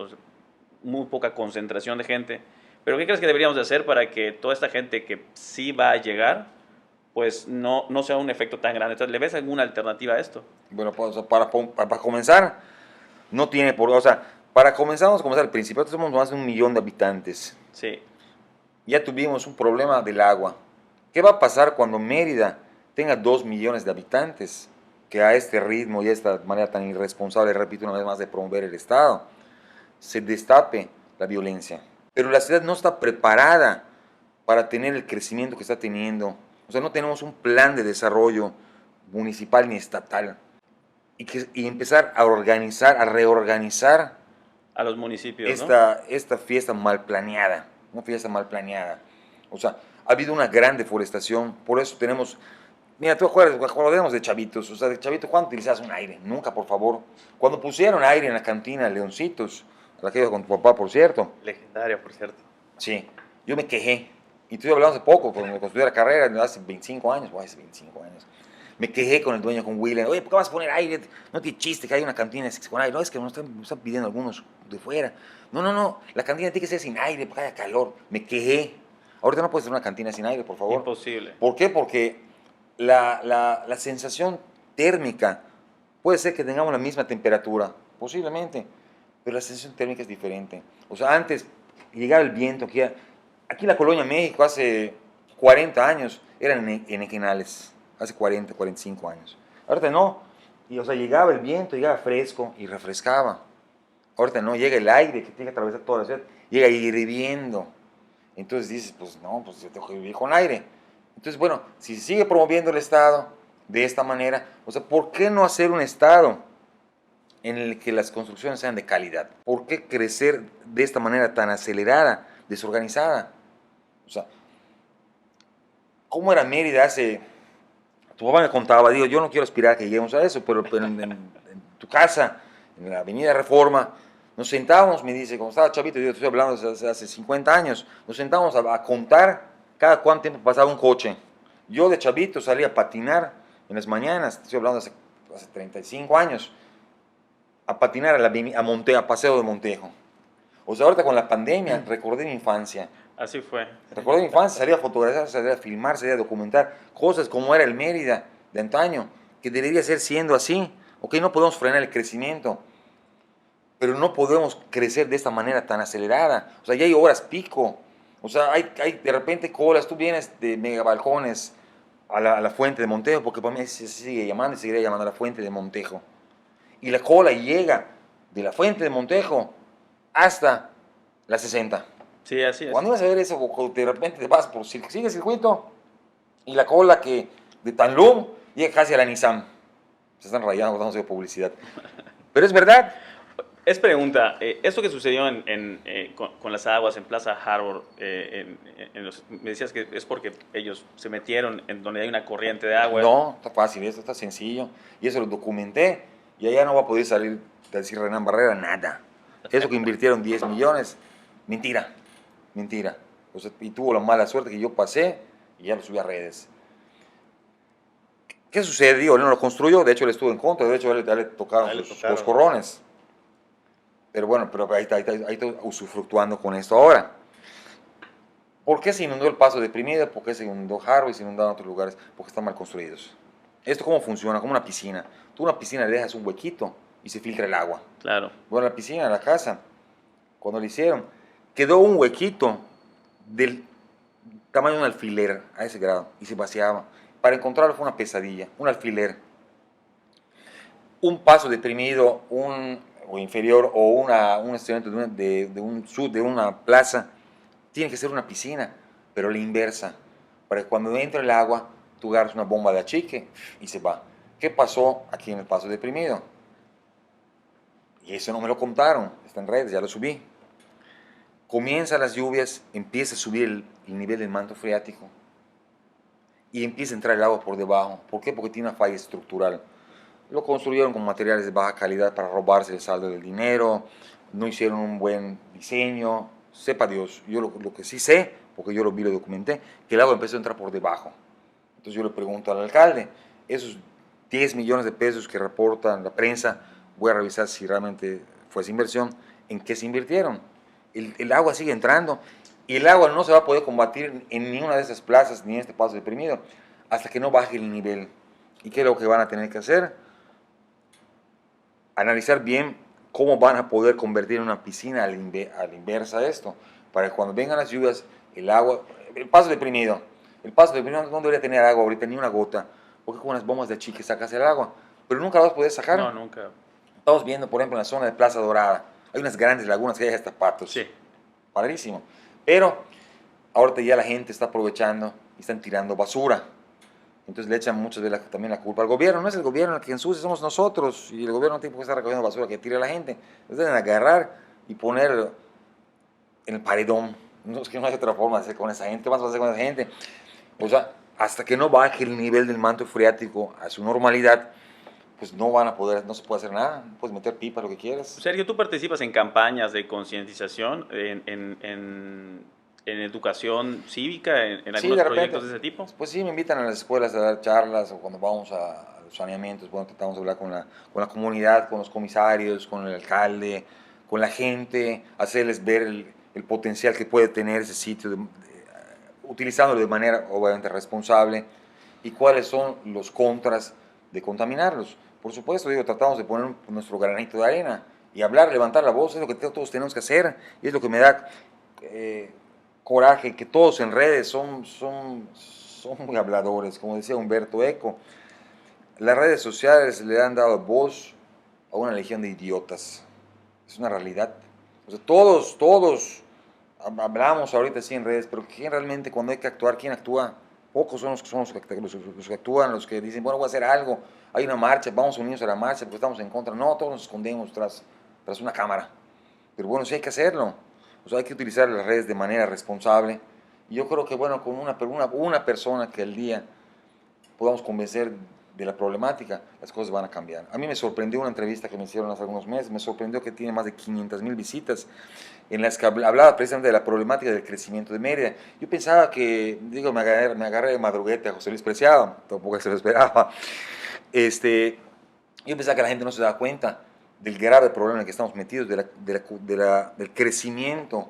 muy poca concentración de gente. Pero ¿qué crees que deberíamos de hacer para que toda esta gente que sí va a llegar, pues no sea un efecto tan grande? Entonces, ¿le ves alguna alternativa a esto? bueno, pues, para comenzar, no tiene por... O sea, para comenzar, vamos a comenzar al principio. Nosotros somos más de 1 millón de habitantes. Sí. Ya tuvimos un problema del agua. ¿Qué va a pasar cuando Mérida tenga 2 millones de habitantes? Que a este ritmo y a esta manera tan irresponsable, repito una vez más, de promover el Estado, se destape la violencia. Pero la ciudad no está preparada para tener el crecimiento que está teniendo. O sea, no tenemos un plan de desarrollo municipal ni estatal. Y empezar a organizar, a reorganizar A los municipios, ¿no? esta fiesta mal planeada. Una fiesta mal planeada. O sea, ha habido una gran deforestación, por eso tenemos... Mira, tú acuerdas, cuando hablamos de chavitos, o sea, de chavito, ¿cuándo utilizas un aire? Nunca, por favor. Cuando pusieron aire en la cantina Leoncitos, a la que iba con tu papá, por cierto. Legendaria, por cierto. Sí, yo me quejé. Y tú y yo hablamos hace poco, cuando estudié la carrera, hace 25 años, o hace 25 años. Me quejé con el dueño, con William. Oye, ¿por qué vas a poner aire? No tiene chiste que hay una cantina con aire. No, es que nos están pidiendo algunos de fuera. No, la cantina tiene que ser sin aire, porque haya calor. Me quejé. Ahorita no puedes tener una cantina sin aire, por favor. Imposible. ¿Por qué? Porque la sensación térmica puede ser que tengamos la misma temperatura, posiblemente, pero la sensación térmica es diferente. O sea, antes llegaba el viento, aquí la Colonia México hace 40 años eran enequinales, hace 40, 45 años. Ahorita no, Y, o sea, llegaba el viento, llegaba fresco y refrescaba. Ahorita no, llega el aire que tiene que atravesar toda la ciudad, llega hirviendo. Entonces dices, pues no, pues yo tengo que vivir con aire. Entonces, bueno, si se sigue promoviendo el Estado de esta manera, o sea, ¿por qué no hacer un Estado en el que las construcciones sean de calidad? ¿Por qué crecer de esta manera tan acelerada, desorganizada? O sea, ¿cómo era Mérida hace... Tu papá me contaba, digo, yo no quiero aspirar a que lleguemos a eso, pero en tu casa, en la Avenida Reforma, nos sentábamos, me dice, como estaba chavito, yo estoy hablando hace 50 años, nos sentábamos a contar cada cuánto tiempo pasaba un coche. Yo de chavito salía a patinar en las mañanas, estoy hablando hace 35 años, a patinar a Paseo de Montejo. O sea, ahorita con la pandemia recordé mi infancia. Así fue. Recuerdo mi infancia, salía a fotografiar, salía a filmar, salía a documentar cosas como era el Mérida de antaño, que debería ser siendo así. Ok, no podemos frenar el crecimiento, pero no podemos crecer de esta manera tan acelerada. O sea, ya hay horas pico. O sea, hay de repente colas. Tú vienes de Megabalcones a la Fuente de Montejo, porque para mí se sigue llamando y seguirá llamando a la Fuente de Montejo. Y la cola llega de la Fuente de Montejo hasta la 60. Sí, así es. Cuando ibas a ver eso, de repente te vas por sigue el circuito y la cola que de Tanlum llega casi a la Nissan. Se están rayando, estamos haciendo publicidad. Pero es verdad. Es pregunta, esto que sucedió con las aguas en Plaza Harbor, me decías que es porque ellos se metieron en donde hay una corriente de agua. No, está fácil, esto está sencillo. Y eso lo documenté. Y allá no va a poder salir, decir Renan Barrera, nada. Eso que invirtieron 10 millones, mentira. Mentira. O sea, y tuvo la mala suerte que yo pasé y ya lo subí a redes. ¿Qué sucedió? Él no lo construyó, de hecho él estuvo en contra, de hecho él le tocaron los corrones. Pero bueno, pero ahí está usufructuando con esto ahora. ¿Por qué se inundó el Paso Deprimido? ¿Por qué se inundó Harbor y se inundaron otros lugares? Porque están mal construidos. ¿Esto cómo funciona? Como una piscina. Tú a una piscina le dejas un huequito y se filtra el agua. Claro. Bueno, la piscina, la casa, cuando la hicieron, quedó un huequito del tamaño de un alfiler a ese grado y se vaciaba. Para encontrarlo fue una pesadilla, un alfiler. Un paso deprimido, o inferior, o un estudiante de una plaza, tiene que ser una piscina, pero la inversa, para que cuando entra el agua, tú agarras una bomba de achique y se va. ¿Qué pasó aquí en el paso deprimido? Y eso no me lo contaron, está en redes, ya lo subí. Comienzan las lluvias, empieza a subir el nivel del manto freático y empieza a entrar el agua por debajo. ¿Por qué? Porque tiene una falla estructural. Lo construyeron con materiales de baja calidad para robarse el saldo del dinero, no hicieron un buen diseño, sepa Dios. Yo lo que sí sé, porque yo lo vi, lo documenté, que el agua empezó a entrar por debajo. Entonces yo le pregunto al alcalde, esos 10 millones de pesos que reportan la prensa, voy a revisar si realmente fue esa inversión, ¿en qué se invirtieron? El agua sigue entrando y el agua no se va a poder combatir en ninguna de esas plazas ni en este paso deprimido hasta que no baje el nivel. ¿Y qué es lo que van a tener que hacer? Analizar bien cómo van a poder convertir en una piscina a la inversa esto, para que cuando vengan las lluvias, el agua, el paso deprimido no debería tener agua ahorita, ni una gota, porque con las bombas de achique sacas el agua, pero nunca la vas a poder sacar. No, nunca. Estamos viendo, por ejemplo, en la zona de Plaza Dorada, hay unas grandes lagunas que hay hasta patos. Sí. Padrísimo. Pero ahorita ya la gente está aprovechando y están tirando basura. Entonces le echan muchas veces también la culpa al gobierno. No es el gobierno el que ensucia, somos nosotros. Y el gobierno no tiene por qué estar recogiendo basura que tire la gente. Deben agarrar y poner en el paredón. No, es que no hay otra forma de hacer con esa gente. Más a hacer con esa gente. O sea, hasta que no baje el nivel del manto freático a su normalidad, pues no van a poder, no se puede hacer nada. Puedes meter pipa, lo que quieras. Sergio, ¿tú participas en campañas de concientización, en educación cívica, en Sí, algunos de repente, proyectos de ese tipo? pues sí, me invitan a las escuelas a dar charlas o cuando vamos a los saneamientos, bueno, tratamos de hablar con la comunidad, con los comisarios, con el alcalde, con la gente, hacerles ver el potencial que puede tener ese sitio, utilizándolo de manera obviamente responsable y cuáles son los contras de contaminarlos. Por supuesto, digo, tratamos de poner nuestro granito de arena y hablar, levantar la voz, es lo que todos tenemos que hacer y es lo que me da coraje, que todos en redes son muy habladores, como decía Humberto Eco. las redes sociales le han dado voz a una legión de idiotas. Es una realidad. O sea, todos hablamos ahorita sí en redes, pero ¿quién realmente cuando hay que actuar, quién actúa? Pocos son los que actúan, los que dicen, bueno, voy a hacer algo, hay una marcha, vamos unidos a la marcha porque estamos en contra. No, todos nos escondemos tras una cámara. Pero bueno, sí hay que hacerlo. O sea, hay que utilizar las redes de manera responsable. Y yo creo que, bueno, con una persona que al día podamos convencer de la problemática, las cosas van a cambiar. A mí me sorprendió una entrevista que me hicieron hace algunos meses, me sorprendió que tiene más de 500,000 visitas, en las que hablaba precisamente de la problemática del crecimiento de Mérida. Yo pensaba que, digo, me agarré de madruguete a José Luis Preciado, tampoco se lo esperaba. Yo pensaba que la gente no se daba cuenta del grave problema en el que estamos metidos, del crecimiento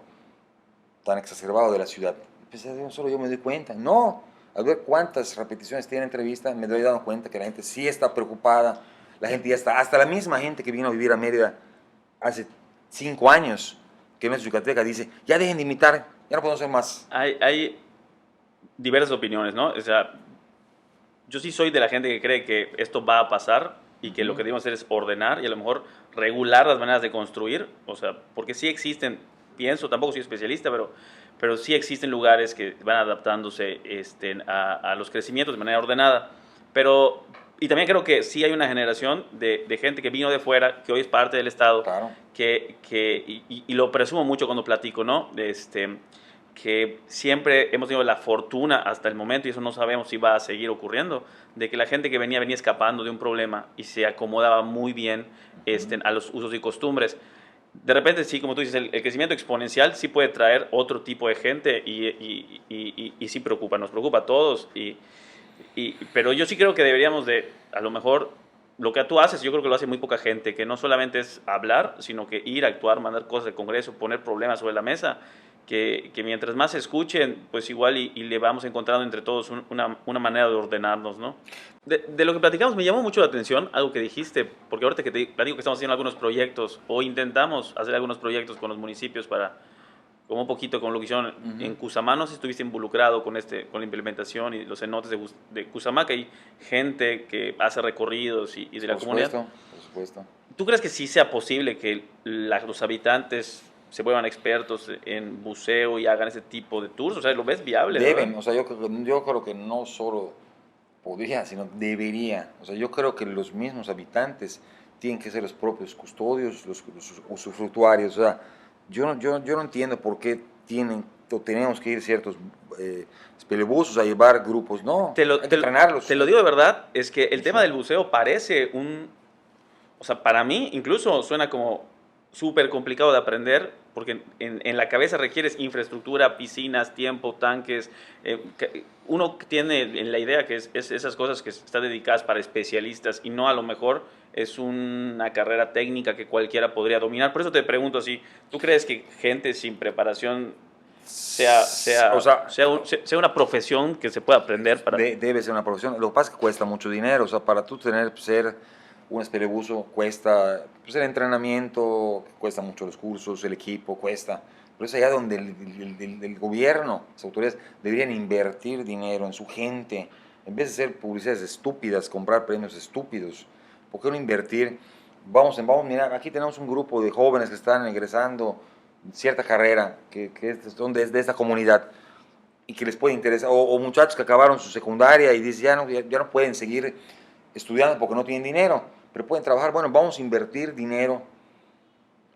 tan exacerbado de la ciudad. Pensé, solo yo me doy cuenta. No, al ver cuántas repeticiones tiene la entrevista, me doy dando cuenta que la gente sí está preocupada. La gente ya está, hasta la misma gente que vino a vivir a Mérida hace 5 años, que no es yucateca, dice, ya dejen de imitar, ya no podemos hacer más. Hay diversas opiniones, ¿no? O sea, yo sí soy de la gente que cree que esto va a pasar y que lo que debemos hacer es ordenar y a lo mejor regular las maneras de construir, o sea, porque sí existen, pienso, tampoco soy especialista, pero sí existen lugares que van adaptándose a los crecimientos de manera ordenada, pero, y también creo que sí hay una generación de gente que vino de fuera, que hoy es parte del Estado, Claro. y lo presumo mucho cuando platico, ¿no? Que siempre hemos tenido la fortuna hasta el momento, y eso no sabemos si va a seguir ocurriendo, de que la gente que venía escapando de un problema y se acomodaba muy bien a los usos y costumbres. De repente, sí, como tú dices, el crecimiento exponencial sí puede traer otro tipo de gente y sí preocupa, nos preocupa a todos. Pero yo sí creo que deberíamos de, a lo mejor, lo que tú haces, yo creo que lo hace muy poca gente, que no solamente es hablar, sino que ir, actuar, mandar cosas al Congreso, poner problemas sobre la mesa, que mientras más se escuchen, pues igual y le vamos encontrando entre todos una manera de ordenarnos, ¿no? De lo que platicamos me llamó mucho la atención algo que dijiste, porque ahorita que te platico que estamos haciendo algunos proyectos o intentamos hacer algunos proyectos con los municipios para, como un poquito con lo que hicieron en Cusamá, no sé si estuviste involucrado con la implementación y los cenotes de Cusamá, que hay gente que hace recorridos y de la comunidad. Por supuesto. ¿Tú crees que sí sea posible que los habitantes se vuelvan expertos en buceo y hagan ese tipo de tours? O sea, ¿lo ves viable? Deben, ¿verdad? o sea, yo creo que no solo podría, sino debería. O sea, yo creo que los mismos habitantes tienen que ser los propios custodios, los usufructuarios. O sea, yo no entiendo por qué tienen o tenemos que ir ciertos espelebuzos a llevar grupos. No, hay que entrenarlos. Te lo digo de verdad, es que el tema del buceo parece o sea, para mí incluso suena como súper complicado de aprender, porque en la cabeza requieres infraestructura, piscinas, tiempo, tanques. Uno tiene en la idea que es esas cosas que están dedicadas para especialistas y no a lo mejor es una carrera técnica que cualquiera podría dominar. Por eso te pregunto si tú crees que gente sin preparación O sea, sea una profesión que se pueda aprender para... debe ser una profesión. Lo que pasa es que cuesta mucho dinero. O sea, para tú ser un espelebuzo cuesta, pues el entrenamiento, cuesta mucho los cursos, el equipo cuesta. Pero es allá donde el gobierno, las autoridades deberían invertir dinero en su gente. En vez de hacer publicidades estúpidas, comprar premios estúpidos, ¿por qué no invertir? Mira, aquí tenemos un grupo de jóvenes que están egresando cierta carrera, que son de esta comunidad y que les puede interesar, o muchachos que acabaron su secundaria y dicen ya no pueden seguir estudiando porque no tienen dinero, pero pueden trabajar. Bueno, vamos a invertir dinero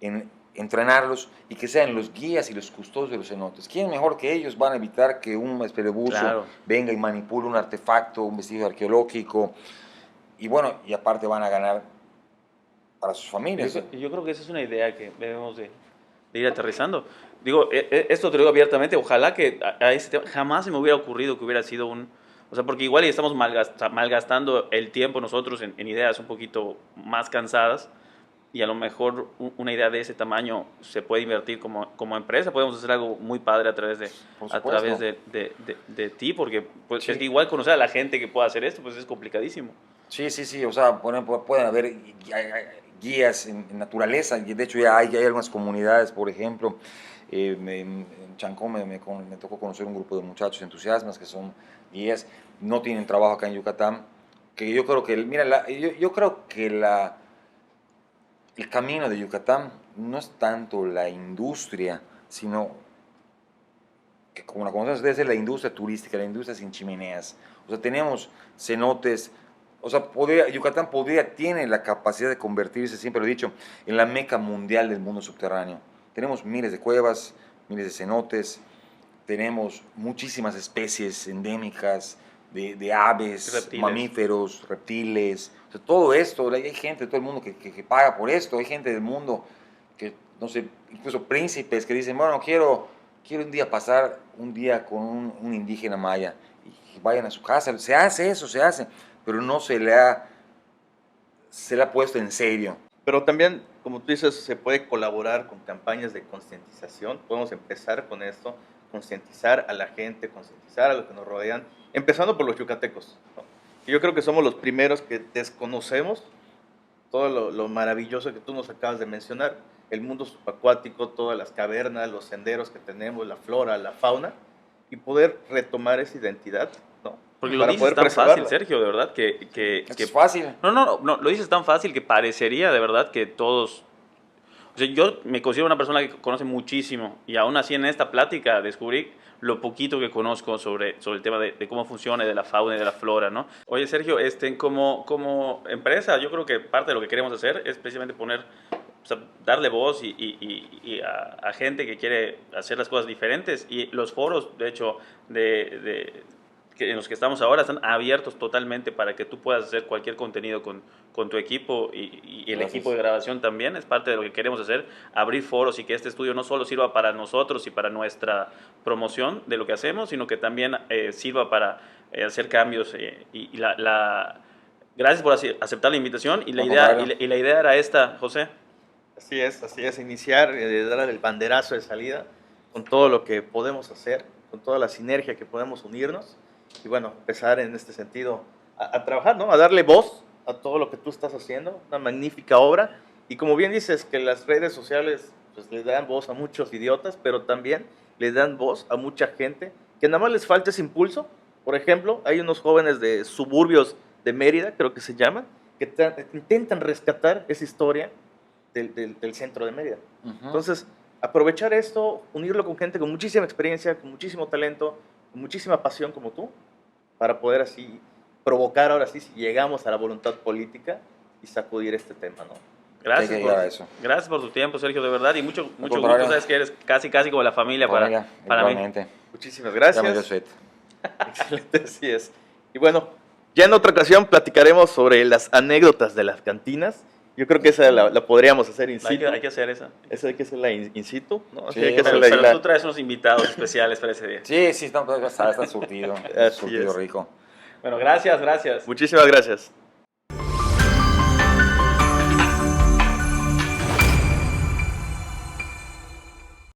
en entrenarlos y que sean los guías y los custodios de los cenotes. ¿Quién mejor que ellos van a evitar que un espelebuzo Claro. venga y manipule un artefacto, un vestigio arqueológico? Y bueno, y aparte van a ganar para sus familias. Yo creo que esa es una idea que debemos de ir aterrizando. Digo, esto te lo digo abiertamente, ojalá que a ese tema jamás se me hubiera ocurrido que hubiera sido o sea, porque igual estamos malgastando el tiempo nosotros en ideas un poquito más cansadas y a lo mejor una idea de ese tamaño se puede invertir como empresa, podemos hacer algo muy padre a través de ti, porque pues, Sí. es que igual conocer a la gente que pueda hacer esto, pues es complicadísimo. Sí, o sea, pueden haber guías en naturaleza, y de hecho ya hay algunas comunidades, por ejemplo, en Chancón me tocó conocer un grupo de muchachos entusiastas que son guías, no tienen trabajo acá en Yucatán, que yo creo que, mira, yo creo que el camino de Yucatán no es tanto la industria, sino que como la conocemos debe ser la industria turística, la industria sin chimeneas. O sea, tenemos cenotes, o sea, Yucatán tiene la capacidad de convertirse, siempre lo he dicho, en la meca mundial del mundo subterráneo. Tenemos miles de cuevas, miles de cenotes, tenemos muchísimas especies endémicas de aves, Reptiles. mamíferos, reptiles. O sea, todo esto, hay gente de todo el mundo que paga por esto, hay gente del mundo que, no sé, incluso príncipes que dicen, bueno, quiero un día pasar un día con un indígena maya y vayan a su casa. Se hace eso, se hace, pero no se le ha puesto en serio. Pero también, como tú dices, se puede colaborar con campañas de concientización. Podemos empezar con esto, concientizar a la gente, concientizar a los que nos rodean, empezando por los yucatecos, ¿no? Yo creo que somos los primeros que desconocemos todo lo maravilloso que tú nos acabas de mencionar, el mundo subacuático, todas las cavernas, los senderos que tenemos, la flora, la fauna, y poder retomar esa identidad, ¿no? Porque lo Para dices poder tan fácil, preservarla. Sergio, de verdad, que Es fácil. No, lo dices tan fácil que parecería de verdad que todos... O sea, yo me considero una persona que conoce muchísimo y aún así en esta plática descubrí lo poquito que conozco sobre el tema de cómo funciona, de la fauna y de la flora, ¿no? Oye, Sergio, como empresa, yo creo que parte de lo que queremos hacer es precisamente o sea, darle voz y a gente que quiere hacer las cosas diferentes. Y los foros, de hecho, en los que estamos ahora están abiertos totalmente para que tú puedas hacer cualquier contenido con tu equipo y el Gracias. equipo de grabación también. Es parte de lo que queremos hacer, abrir foros y que este estudio no solo sirva para nosotros y para nuestra promoción de lo que hacemos, sino que también sirva para hacer cambios. Gracias por aceptar la invitación y No, claro. la idea era esta, José. Así es, iniciar, dar el banderazo de salida con todo lo que podemos hacer, con toda la sinergia que podemos unirnos y bueno, empezar en este sentido a trabajar, ¿no? A darle voz a todo lo que tú estás haciendo, una magnífica obra y como bien dices que las redes sociales pues le dan voz a muchos idiotas, pero también le dan voz a mucha gente que nada más les falta ese impulso. Por ejemplo, hay unos jóvenes de suburbios de Mérida, creo que se llaman, que intentan rescatar esa historia del centro de Mérida. Ujú. Entonces, aprovechar esto, unirlo con gente con muchísima experiencia, con muchísimo talento, con muchísima pasión como tú, para poder así provocar ahora sí, si llegamos a la voluntad política y sacudir este tema, ¿no? Hay que llegar a eso. Gracias por tu tiempo, Sergio, de verdad, y mucho gusto. contrario. Sabes que eres casi como la familia para mí. Igualmente. Muchísimas Llame gracias. Josué. Excelente, así es. Y bueno, ya en otra ocasión platicaremos sobre las anécdotas de las cantinas. Yo creo que esa la podríamos hacer in situ. Hay que hacer esa. Esa hay que hacerla in situ, ¿no? Así Sí, hay que Pero, hacerla pero tú traes unos invitados especiales para ese día. Sí, está surtido. Así Surtido es. rico. Bueno, gracias. Muchísimas gracias.